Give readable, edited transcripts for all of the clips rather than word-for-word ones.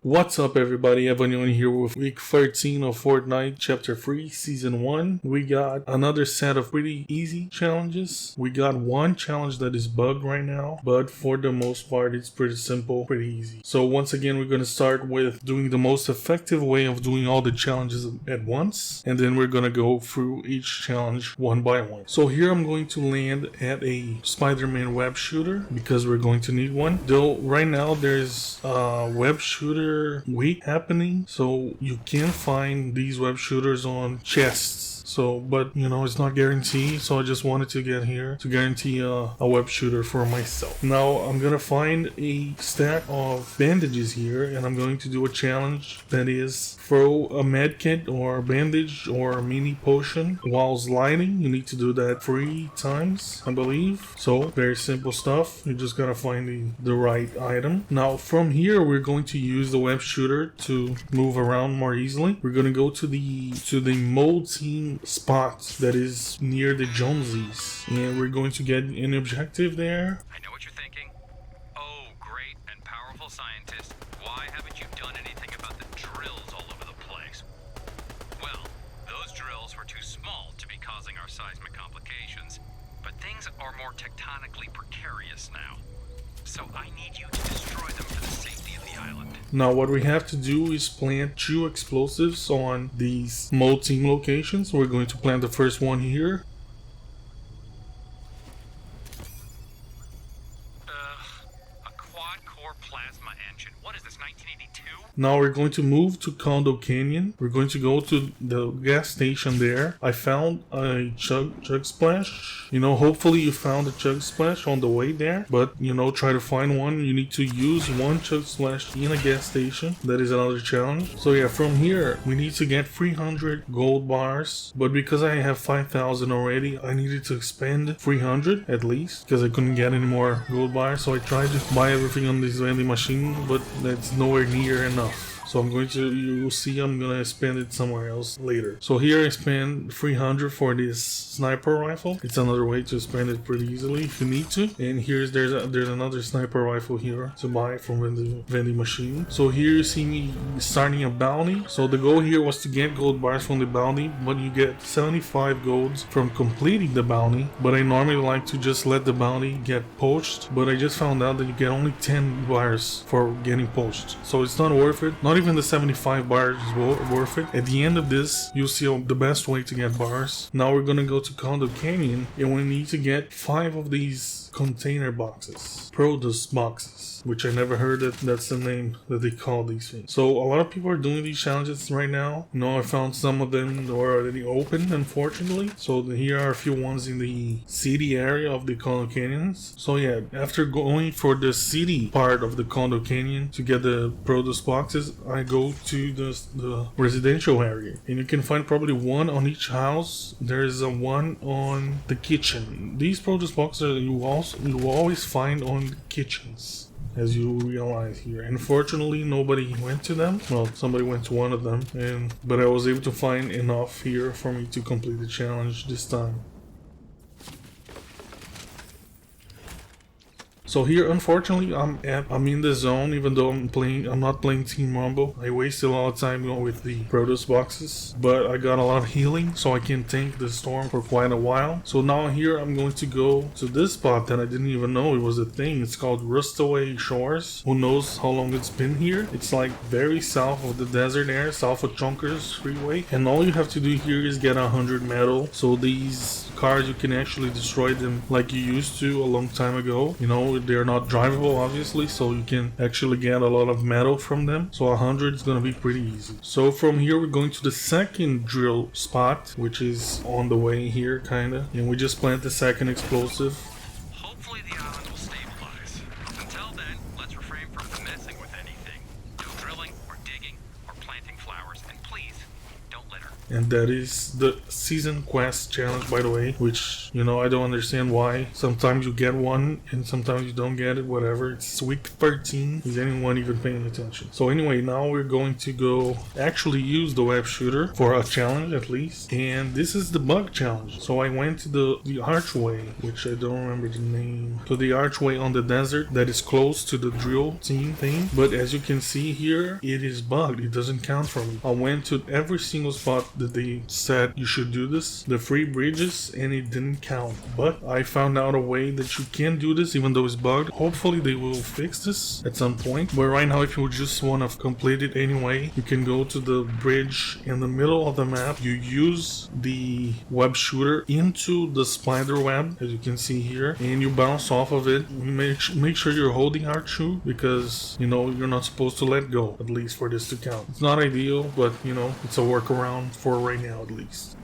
What's up everybody, Evan here with week 13 of Fortnite chapter 3 season 1. We got another set of pretty easy challenges. We got one challenge that is bugged right now, but for the most part it's pretty simple, pretty easy. So once again we're going to start with doing the most effective way of doing all the challenges at once, and then we're going to go through each challenge one by one. So here I'm going to land at a Spider-Man web shooter because we're going to need one. Though right now there's a web shooter week happening, so you can find these web shooters on chests. So, but you know, it's not guaranteed, so I just wanted to get here to guarantee a web shooter for myself. Now I'm gonna find a stack of bandages here, and I'm going to do a challenge that is throw a med kit or a bandage or a mini potion while sliding. You need to do that 3 times, I believe. So very simple stuff. You just gotta find the right item. Now from here we're going to use the web shooter to move around more easily. We're gonna go to the mold team spot that is near the Jonesies, and we're going to get an objective there. I know what you're thinking. Oh, great and powerful scientist, why haven't you done anything about the drills all over the place? Well, those drills were too small to be causing our seismic complications, but things are more tectonically precarious now. So I need you to destroy them for the safety of the island. Now what we have to do is plant 2 explosives on these mold team locations. We're going to plant the first one here. A quad-core plasma engine. What is this, 1982? Now we're going to move to Condo Canyon. We're going to go to the gas station there. I found a Chug splash. You know, hopefully you found a Chug splash on the way there. But, you know, try to find one. You need to use 1 Chug splash in a gas station. That is another challenge. So yeah, from here, we need to get 300 gold bars. But because I have 5,000 already, I needed to spend 300 at least, because I couldn't get any more gold bars. So I tried to buy everything on this vending machine, but that's nowhere near enough. So I'm going to, you'll see I'm going to spend it somewhere else later. So here I spend 300 for this sniper rifle. It's another way to spend it pretty easily if you need to. And there's another sniper rifle here to buy from the vending machine. So here you see me starting a bounty. So the goal here was to get gold bars from the bounty, but you get 75 golds from completing the bounty. But I normally like to just let the bounty get poached, but I just found out that you get only 10 bars for getting poached. So it's not worth it. Not even the 75 bars is worth it. At the end of this, you'll see the best way to get bars. Now we're gonna go to Condo Canyon, and we need to get 5 of these container boxes, produce boxes, which I never heard that's the name that they call these things. So a lot of people are doing these challenges right now. You know, I found some of them that were already open, unfortunately. So here are a few ones in the city area of the Condo Canyons. So yeah, after going for the city part of the Condo Canyon to get the produce boxes, I go to the residential area, and you can find probably 1 on each house. There's a 1 on the kitchen. These produce boxes you will always find on the kitchens, as you realize here. Unfortunately, nobody went to them. Well, somebody went to 1 of them, but I was able to find enough here for me to complete the challenge this time. So here, unfortunately, I'm in the zone, even though I'm not playing Team Rumble. I wasted a lot of time with the produce boxes, but I got a lot of healing, so I can tank the storm for quite a while. So now here, I'm going to go to this spot that I didn't even know it was a thing. It's called Rustaway Shores. Who knows how long it's been here? It's like very south of the desert area, south of Chonkers Freeway. And all you have to do here is get 100 metal. So these cars, you can actually destroy them like you used to a long time ago. You know, they're not drivable obviously, so you can actually get a lot of metal from them. So 100 is gonna be pretty easy. So from here we're going to the second drill spot, which is on the way here kinda, and we just plant the second explosive. Hopefully the island will stabilize. Until then, let's refrain from messing with anything. No drilling or digging or planting flowers, and please don't litter. And that is the season quest challenge, by the way, which challenge. You know, I don't understand why. Sometimes you get one and sometimes you don't get it, whatever. It's week 13. Is anyone even paying attention? So anyway, now we're going to go actually use the web shooter for a challenge at least. And this is the bug challenge. So I went to the archway, which I don't remember the name. To the archway on the desert that is close to the drill team thing. But as you can see here, it is bugged. It doesn't count for me. I went to every single spot that they said you should do this, the free bridges, and it didn't count. But I found out a way that you can do this even though it's bugged. Hopefully they will fix this at some point. But right now, if you just want to complete it anyway, you can go to the bridge in the middle of the map. You use the web shooter into the spider web, as you can see here, and you bounce off of it. Make sure you're holding R2 because, you know, you're not supposed to let go, at least for this to count. It's not ideal, but, you know, it's a workaround for right now at least.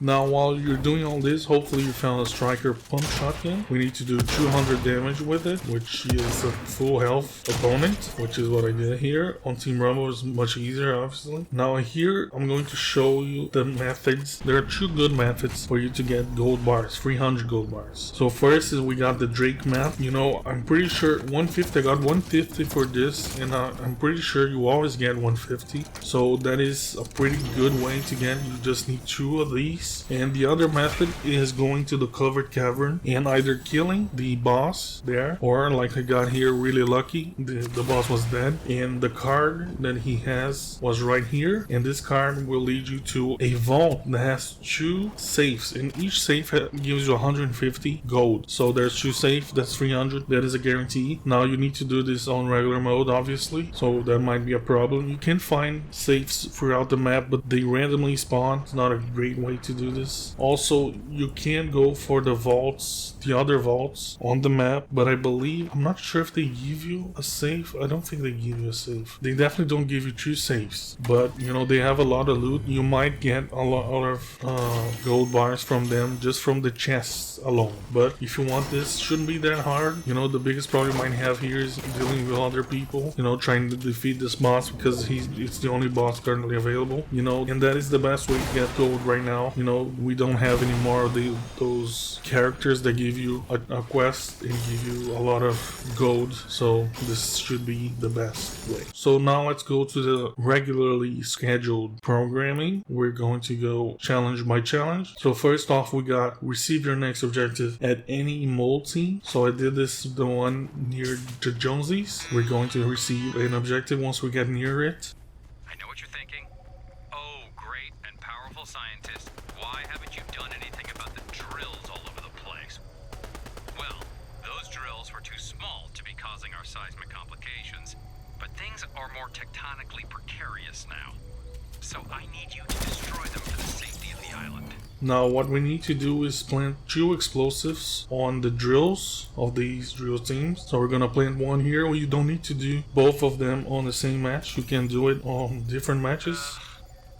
Now, while you're doing all this, hopefully you found a striker pump shotgun. We need to do 200 damage with it, which is a full health opponent, which is what I did here. On Team Rumble is much easier, obviously. Now here, I'm going to show you the methods. There are two good methods for you to get gold bars, 300 gold bars. So first is we got the Drake map. You know, I'm pretty sure 150, I got 150 for this, and I'm pretty sure you always get 150. So that is a pretty good way to get. You just need 2 of these. And the other method is going to the covered cavern and either killing the boss there, or like I got here really lucky, the boss was dead and the card that he has was right here, and this card will lead you to a vault that has 2 safes, and each safe gives you 150 gold. So there's 2 safes, that's 300, that is a guarantee. Now you need to do this on regular mode, obviously, so that might be a problem. You can find safes throughout the map, but they randomly spawn. It's not a great way to do this. Also, you can go for the vaults, the other vaults on the map, but I believe, I'm not sure if they give you a safe. I don't think they give you a safe. They definitely don't give you 2 safes, but you know, they have a lot of loot. You might get a lot of gold bars from them just from the chests alone. But if you want this, shouldn't be that hard. You know, the biggest problem you might have here is dealing with other people, you know, trying to defeat this boss because it's the only boss currently available, you know, and that is the best way to get gold right now. You know, we don't have any more of those characters that give you a quest and give you a lot of gold, so this should be the best way. So now let's go to the regularly scheduled programming. We're going to go challenge by challenge. So first off, we got receive your next objective at any mole team. So I did this, the one near the Jonesies. We're going to receive an objective once we get near it. I know what you're thinking. Oh, great and powerful scientist. Why haven't you done anything about the drills all over the place? Well, those drills were too small to be causing our seismic complications, but things are more tectonically precarious now. So I need you to destroy them for the safety of the island. Now what we need to do is plant 2 explosives on the drills of these drill teams. So we're gonna plant one here. Well, you don't need to do both of them on the same match. You can do it on different matches.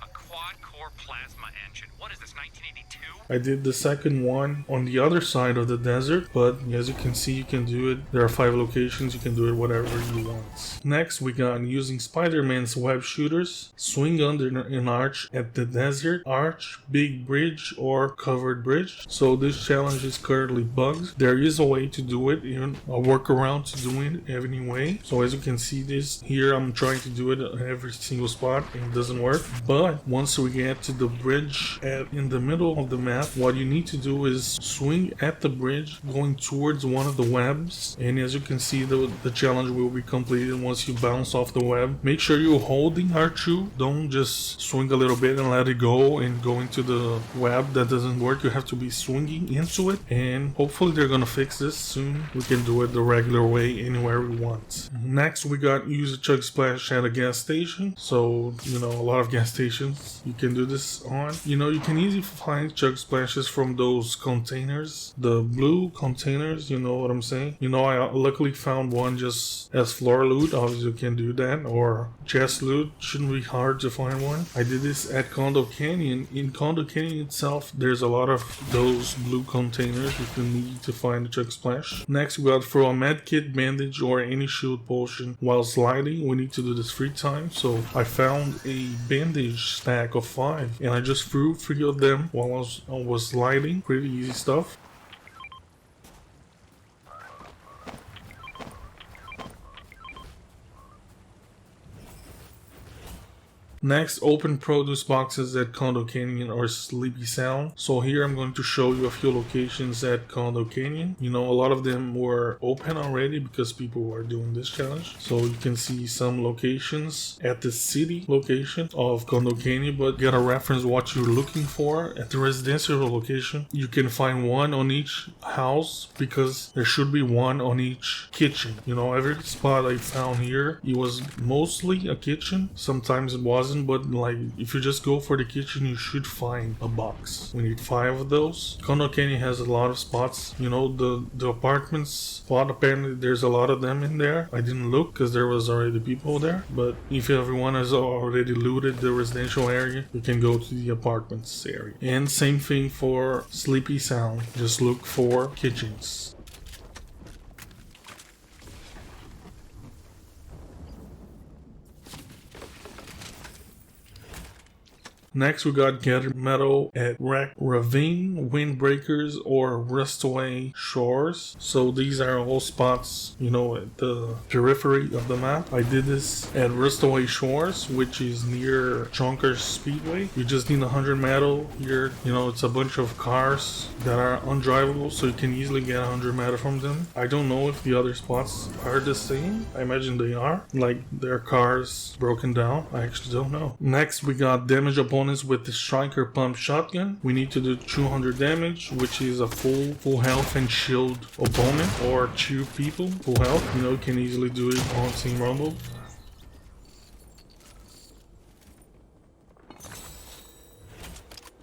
A quad-core plasma engine. What is this, 1982? I did the second one on the other side of the desert, but as you can see, you can do it. There are 5 locations, you can do it whatever you want. Next, we got using Spider-Man's web shooters, swing under an arch at the desert arch, big bridge, or covered bridge. So this challenge is currently bugged. There is a way to do it, even a workaround to doing it anyway. So as you can see this here, I'm trying to do it at every single spot and it doesn't work. But once we get to the bridge in the middle of the map, what you need to do is swing at the bridge going towards one of the webs, and as you can see, the challenge will be completed once you bounce off the web. Make sure you're holding R2, don't just swing a little bit and let it go and go into the web. That doesn't work. You have to be swinging into it, and hopefully they're gonna fix this soon. We can do it the regular way anywhere we want. Next, we got use a Chug splash at a gas station. So, you know, a lot of gas stations you can do this on. You know, you can easily find Chug splash splashes from those containers, the blue containers, you know what I'm saying? You know, I luckily found one just as floor loot. Obviously you can do that, or chest loot. Shouldn't be hard to find one. I did this at Condo Canyon. In Condo Canyon itself, there's a lot of those blue containers if you need to find a Chug splash. Next, we got throw a medkit, bandage, or any shield potion while sliding. We need to do this 3 times. So I found a bandage stack of 5, and I just threw 3 of them while I was sliding. Pretty easy stuff. Next, open produce boxes at Condo Canyon or Sleepy Sound. So here I'm going to show you a few locations at Condo Canyon. You know, a lot of them were open already because people were doing this challenge. So you can see some locations at the city location of Condo Canyon, but get a reference what you're looking for. At the residential location, you can find one on each house because there should be one on each kitchen. You know, every spot I found here, it was mostly a kitchen. Sometimes it wasn't, but like if you just go for the kitchen, you should find a box. We need 5 of those. Condo Canyon has a lot of spots. You know, the apartments spot, apparently there's a lot of them in there. I didn't look because there was already people there, but if everyone has already looted the residential area, you can go to the apartments area. And same thing for Sleepy Sound, just look for kitchens. Next, we got Gather Metal at Ravine, Windbreakers, or Rustaway shores. So these are all spots, you know, at the periphery of the map. I did this at Rustaway shores, which is near Junkers Speedway. You just need 100 metal here. You know, it's a bunch of cars that are undrivable, so you can easily get 100 metal from them. I don't know if the other spots are the same. I imagine they are. Like, their cars broken down. I actually don't know. Next, we got damage opponents with the striker pump shotgun. We need to do 200 damage, which is a full health and shield opponent, or 2 people full health. You know, you can easily do it on Team Rumble.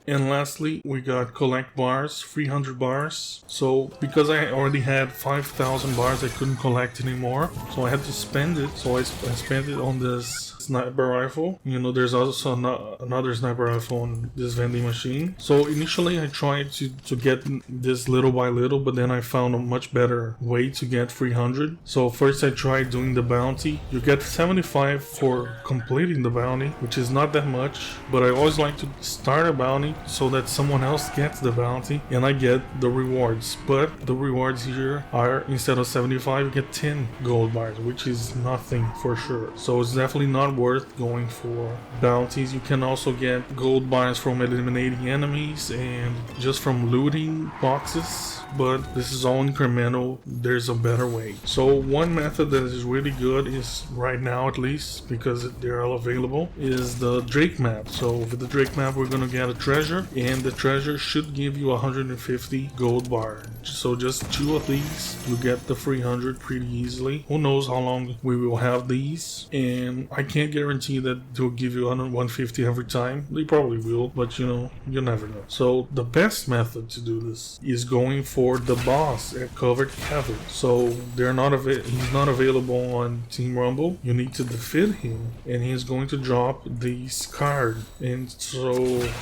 And lastly, we got collect bars, 300 bars. So because I already had 5,000 bars, I couldn't collect anymore. So I had to spend it. So I spent it on this sniper rifle. You know, there's also another sniper rifle on this vending machine. So initially I tried to get this little by little, but then I found a much better way to get 300. So first I tried doing the bounty. You get 75 for completing the bounty, which is not that much, but I always like to start a bounty so that someone else gets the bounty and I get the rewards. But the rewards here are, instead of 75, you get 10 gold bars, which is nothing for sure. So it's definitely not worth going for bounties. You can also get gold bars from eliminating enemies and just from looting boxes, but this is all incremental. There's a better way. So one method that is really good is, right now at least, because they're all available, is the Drake map. So with the Drake map, we're gonna get a treasure, and the treasure should give you 150 gold bar. So just 2 of these, you get the 300 pretty easily. Who knows how long we will have these, and I can't guarantee that they'll give you 150 every time. They probably will, but you know, you never know. So the best method to do this is going for the boss at Covered Cavern. So he's not available on Team Rumble. You need to defeat him, and he's going to drop this card. And so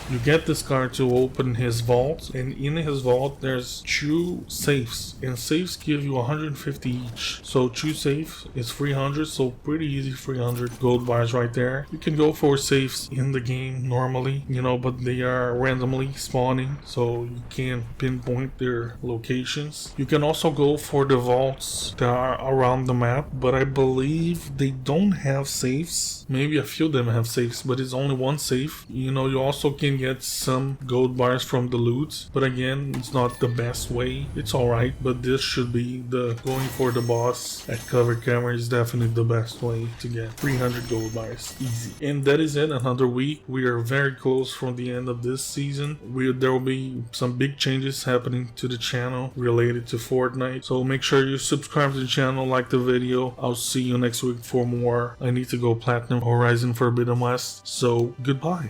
you get this card to open his vault, and in his vault there's 2 safes, and safes give you 150 each. So 2 safes is 300, so pretty easy 300 gold bars right there. You can go for safes in the game normally, you know, but they are randomly spawning, so you can't pinpoint their locations. You can also go for the vaults that are around the map, but I believe they don't have safes. Maybe a few of them have safes, but it's only 1 safe. You know, you also can get some gold bars from the loot, but again, it's not the best way. It's alright, but this should be the going for the boss at Covered Camera is definitely the best way to get 300 gold bars easy. And that is it. Another week. We are very close from the end of this season. There will be some big changes happening to the channel related to Fortnite, so make sure you subscribe to the channel, like the video. I'll see you next week for more. I need to go Platinum Horizon Forbidden West, so goodbye.